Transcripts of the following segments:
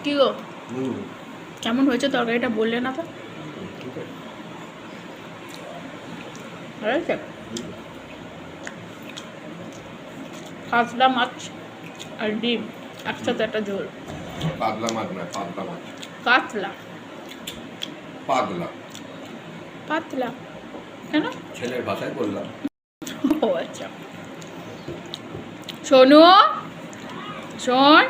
কি গো কেমন হয়েছে তরকারিটা বললে না তো? ভালো হয়েছে? কাতলা মাছ আর ডিম একসাথে একটা ঝোল। পাতলা মাছ না, পাতলা মাছ। কাতলা পাতলা পাতলা কেন? ছেলের ভাষায় বললাম। ও আচ্ছা। সোনু শোন,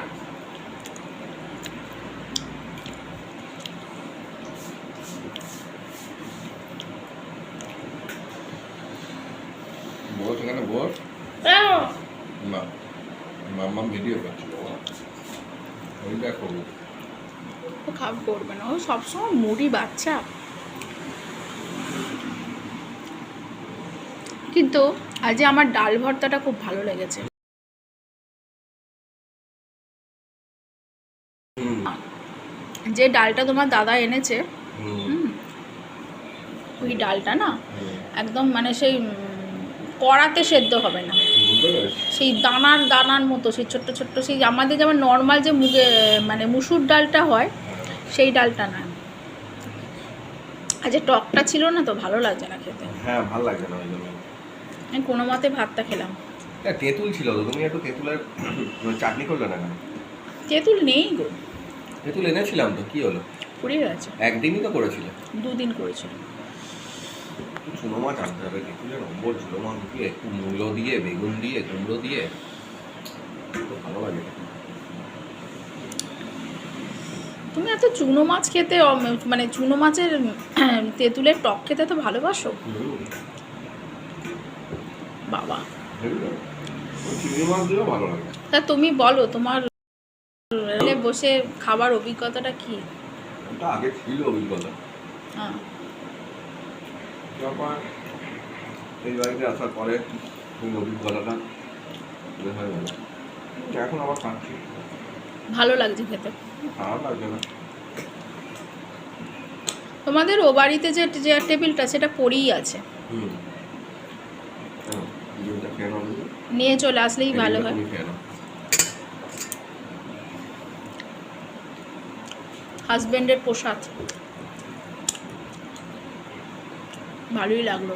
বস এখানে বস। না, মাম্মা ভিডিও করছিল। ওই দেখো ও খাপ করবে না, ও সবসময় মুড়ি বাচ্চা। কিন্তু আজ আমার ডাল ভর্তাটা খুব ভালো লেগেছে। যে ডালটা তোমার দাদা এনেছে, ওই ডালটা না একদম মানে সেই কড়াতে সেদ্ধ হবে না, সেই দানার দানার মতো, সেই ছোট্ট ছোট্ট, সেই আমাদের যেমন নর্মাল যে মুগে মানে মুসুর ডালটা হয় সেই ডালটা না। আর যে টকটা ছিল না তো ভালো লাগছে না খেতে। হ্যাঁ, ভালো লাগছে না ওই জন্য আমি কোনো মতে ভাতটা খেলাম। তেঁতুল ছিল তো, তুমি একটু তেঁতুলের চাটনি করলে না কেন? তেঁতুল নেই গো। তেঁতুল এনেছিলাম তো, কি হলো? পুড়িয়ে গেছে। একদিনই তো করেছিলে। 2 দিন করেছিল। চুনো মাছ আনতে হবে, তেঁতুলের নম্বর চুনো মাছ দিয়ে একটু মূলো দিয়ে, বেগুন দিয়ে, কুমড়ো দিয়ে, খুব ভালো লাগে। তুমি এত চুনো মাছ খেতে মানে চুনো মাছের তেঁতুলের টক খেতে তো ভালোবাসো বাবা। চিংড়ি মাছ দিয়েও ভালো লাগে। তা তুমি বলো তোমার বসে খাবার অভিজ্ঞতাটা কি? ওটা আগে ছিল অভিজ্ঞতা। হ্যাঁ, তারপর এই বাড়িতে আসার পরে ওই অভিজ্ঞতাটা হয়ে গেল। এখন আবার খাচ্ছি, ভালো লাগছে খেতে। খারাপ লাগছে না। তোমাদের ও বাড়িতে যে যে টেবিলটা সেটা পড়েই আছে, নিয়ে চলে আসলেই ভালো হয়। হাজবেন্ডের প্রসাদ, ভালোই লাগলো।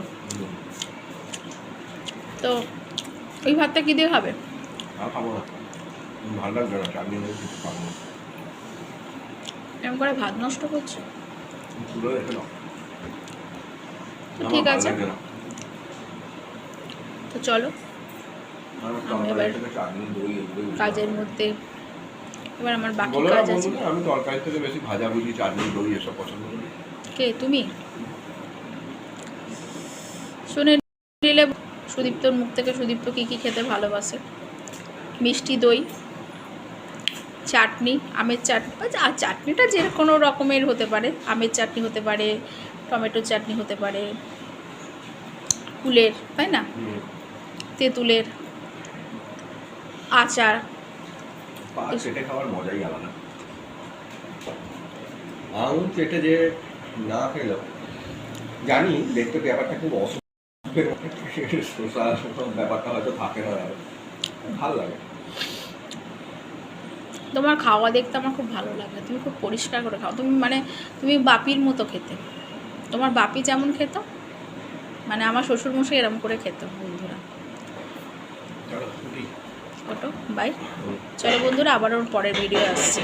তো ওই ভাতটা কি দিয়ে খাবে? খাবো না, ভালো লাগবে না, চাটনি নেই, কিছু খাবো না। এরকম করে ভাত নষ্ট করছো? পুরো রেখে দাও। ঠিক আছে, তো চলো আমি এবার কাজের মধ্যে, এবার আমার বাকি কাজ আছে। আমি তরকারি থেকে বেশি ভাজাভুজি, চাটনি, দই এসব পছন্দ করি। কে তুমি? শুনে নিলে সুদীপ্তর মুখ থেকে সুদীপ্ত কী কী খেতে ভালোবাসে। মিষ্টি দই, চাটনি, আমের চাটনি, আর চাটনিটা যে কোনো রকমের হতে পারে, আমের চাটনি হতে পারে, টমেটোর চাটনি হতে পারে, কুলের, তাই না, তেঁতুলের, আচার। চেটে খাওয়ার মজাই আলাদা। আঙুর চেটে যে না খেলো, জানি দেখতে ব্যাপারটা খুব শোষা ব্যাপারটা হয়তো থাকে না, ভালো লাগে। তোমার খাওয়া দেখতে আমার খুব ভালো লাগে, তুমি খুব পরিষ্কার করে খাও। তুমি মানে তুমি বাপির মতো খেতে, তোমার বাপি যেমন খেত, মানে আমার শ্বশুরমশাই এরম করে খেত। বন্ধুরা ওটো বাই, চলো বন্ধুরা, আবার ওর পরের ভিডিও আসছে।